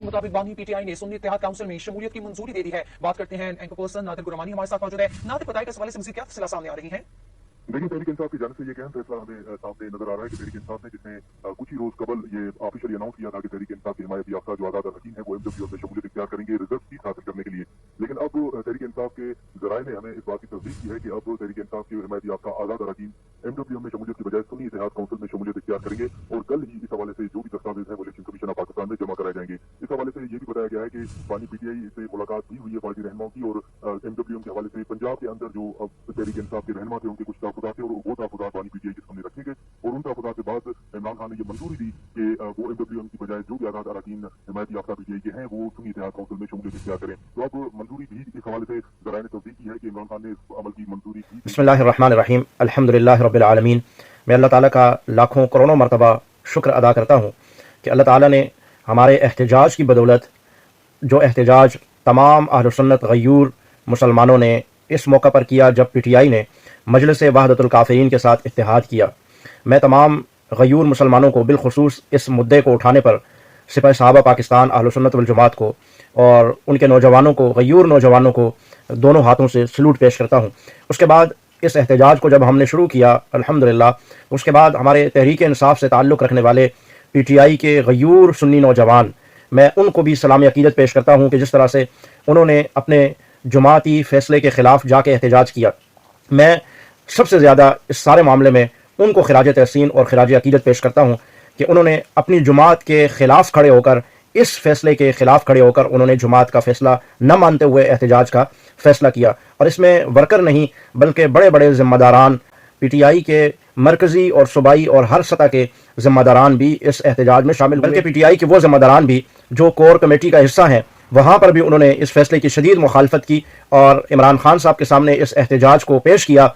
مطابق بانی P T I نے سنی اتحاد کونسل میں شمولیت کی منظوری دے دی ہے. بات کرتے ہیں اینکر پرسن نادر گرامانی ہمارے ساتھ موجود ہے. نادر بتائیں کہ اس حوالے سے مزید کیا تفصیلات سامنے آ رہی ہیں؟ دیکھیے تحریک انصاف کی جانب سے یہ اہم فیصلہ ہمیں سامنے نظر آ رہا ہے کہ تحریک انصاف نے جس نے کچھ ہی روز قبل یہ آفیشلی اناؤنس کیا تھا کہ تحریک انصاف کی حمایت یافتہ جو آزاد اراکین ہیں وہ ایم ڈبلیو میں شمولیت اختیار کریں گے ریزرو سیٹ حاصل کرنے کے لیے. لیکن اب تحریک انصاف کے ذرائع نے ہمیں اس بات کی تصدیق کی ہے کہ اب تحریک انصاف کی حمایت یافتہ آزاد اراکین ایم ڈبلیو میں شمولیت کی بجائے سنی اتحاد کونسل میں شمولیت اختیار کریں گے اور کل ہی اس حوالے سے جو بھی دستاویز ہیں وہ الیکشن کمیشن آف پاکستان میں جمع کرائے جائیں گے. اس حوالے سے یہ بھی بتایا گیا ہے کہ بانی پی ٹی آئی سے ملاقات بھی ہوئی ہے پارٹی رہنماؤں کی اور ایم ڈبلیو کے حوالے سے پنجاب کے اندر جو اب تحریک انصاف کے رہنما تھے ان کے کچھ تحفظات تھے اور وہ تحفظات بانی پی ٹی آئی کے سامنے رکھے گئے اور ان تحفظات کے بعد عمران خان نے یہ منظوری دی کہ وہ ایم ڈبلیو کی بجائے جو بھی آزاد اراکین حمایت یافتہ پی ٹی آئی کے ہیں وہ سنی اتحاد کونسل میں شمولیت اختیار کریں. تو اب منظوری بھی اس حوالے سے ذرائع نے تصدیق کی ہے کہ عمران خان نے اس عمل کی منظوری دی. بسم اللہ الرحمن الرحیم. الحمدللہ رب العالمین. میں اللہ تعالیٰ کا لاکھوں کروڑوں مرتبہ شکر ادا کرتا ہوں کہ اللہ تعالیٰ نے ہمارے احتجاج کی بدولت، جو احتجاج تمام اہل سنت غیور مسلمانوں نے اس موقع پر کیا جب پی ٹی آئی نے مجلس وحدت الکافرین کے ساتھ اتحاد کیا، میں تمام غیور مسلمانوں کو بالخصوص اس مدعے کو اٹھانے پر سپاہ صحابہ پاکستان اہل سنت والجماعت کو اور ان کے نوجوانوں کو، غیور نوجوانوں کو دونوں ہاتھوں سے سلوٹ پیش کرتا ہوں. اس کے بعد اس احتجاج کو جب ہم نے شروع کیا الحمدللہ، اس کے بعد ہمارے تحریک انصاف سے تعلق رکھنے والے پی ٹی آئی کے غیور سنی نوجوان، میں ان کو بھی سلام عقیدت پیش کرتا ہوں کہ جس طرح سے انہوں نے اپنے جماعتی فیصلے کے خلاف جا کے احتجاج کیا. میں سب سے زیادہ اس سارے معاملے میں ان کو خراج تحسین اور خراج عقیدت پیش کرتا ہوں کہ انہوں نے اپنی جماعت کے خلاف کھڑے ہو کر، اس فیصلے کے خلاف کھڑے ہو کر انہوں نے جماعت کا فیصلہ نہ مانتے ہوئے احتجاج کا فیصلہ کیا. اور اس میں ورکر نہیں بلکہ بڑے بڑے ذمہ داران، پی ٹی آئی کے مرکزی اور صوبائی اور ہر سطح کے ذمہ داران بھی اس احتجاج میں شامل ہوئے. بلکہ پی ٹی آئی کے وہ ذمہ داران بھی جو کور کمیٹی کا حصہ ہیں، وہاں پر بھی انہوں نے اس فیصلے کی شدید مخالفت کی اور عمران خان صاحب کے سامنے اس احتجاج کو پیش کیا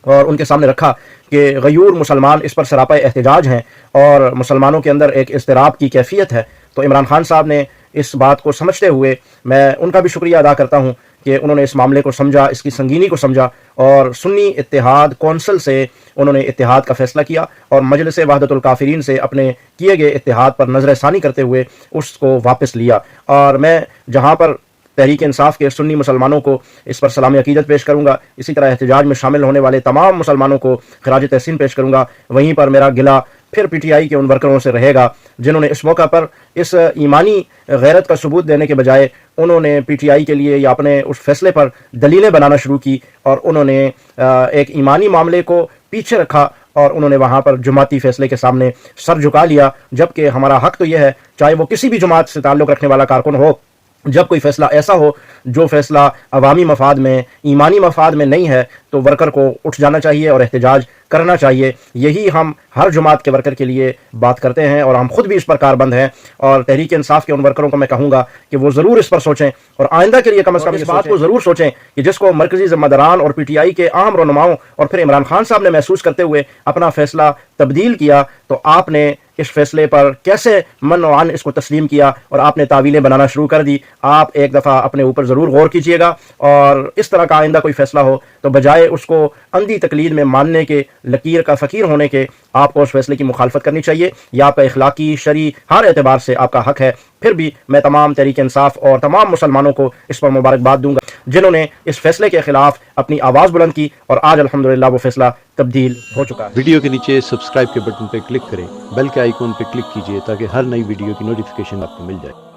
اور ان کے سامنے رکھا کہ غیور مسلمان اس پر سراپا احتجاج ہیں اور مسلمانوں کے اندر ایک اضطراب کی کیفیت ہے. تو عمران خان صاحب نے اس بات کو سمجھتے ہوئے میں ان کا بھی شکریہ ادا کرتا ہوں کہ انہوں نے اس معاملے کو سمجھا، اس کی سنگینی کو سمجھا اور سنی اتحاد کونسل سے انہوں نے اتحاد کا فیصلہ کیا اور مجلس وحدت الکافرین سے اپنے کیے گئے اتحاد پر نظر ثانی کرتے ہوئے اس کو واپس لیا. اور میں جہاں پر تحریک انصاف کے سنی مسلمانوں کو اس پر سلام عقیدت پیش کروں گا، اسی طرح احتجاج میں شامل ہونے والے تمام مسلمانوں کو خراج تحسین پیش کروں گا، وہیں پر میرا گلہ پھر پی ٹی آئی کے ان ورکروں سے رہے گا جنہوں نے اس موقع پر اس ایمانی غیرت کا ثبوت دینے کے بجائے انہوں نے پی ٹی آئی کے لیے یا اپنے اس فیصلے پر دلیلیں بنانا شروع کی اور انہوں نے ایک ایمانی معاملے کو پیچھے رکھا اور انہوں نے وہاں پر جماعتی فیصلے کے سامنے سر جھکا لیا. جبکہ ہمارا حق تو یہ ہے، چاہے وہ کسی بھی جماعت سے تعلق رکھنے والا کارکن ہو، جب کوئی فیصلہ ایسا ہو جو فیصلہ عوامی مفاد میں، ایمانی مفاد میں نہیں ہے، تو ورکر کو اٹھ جانا چاہیے اور احتجاج کرنا چاہیے. یہی ہم ہر جماعت کے ورکر کے لیے بات کرتے ہیں اور ہم خود بھی اس پر کاربند ہیں. اور تحریک انصاف کے ان ورکروں کو میں کہوں گا کہ وہ ضرور اس پر سوچیں اور آئندہ کے لیے کم از کم اس بات کو ضرور سوچیں کہ جس کو مرکزی ذمہ داران اور پی ٹی آئی کے اہم رہنماؤں اور پھر عمران خان صاحب نے محسوس کرتے ہوئے اپنا فیصلہ تبدیل کیا، تو آپ نے اس فیصلے پر کیسے من و عن اس کو تسلیم کیا اور آپ نے تعویلیں بنانا شروع کر دی. آپ ایک دفعہ اپنے اوپر ضرور غور کیجئے گا اور اس طرح کا آئندہ کوئی فیصلہ ہو تو بجائے اس کو اندھی تقلید میں ماننے کے، لکیر کا فقیر ہونے کے، آپ کو اس فیصلے کی مخالفت کرنی چاہیے. یہ آپ کا اخلاقی، شرعی ہر اعتبار سے آپ کا حق ہے. پھر بھی میں تمام تحریک انصاف اور تمام مسلمانوں کو اس پر مبارکباد دوں گا جنہوں نے اس فیصلے کے خلاف اپنی آواز بلند کی اور آج الحمدللہ وہ فیصلہ تبدیل ہو چکا ہے. ویڈیو کے نیچے سبسکرائب کے بٹن پہ کلک کریں، بیل کے آئیکن پہ کلک کیجئے تاکہ ہر نئی ویڈیو کی نوٹیفیکیشن آپ کو مل جائے.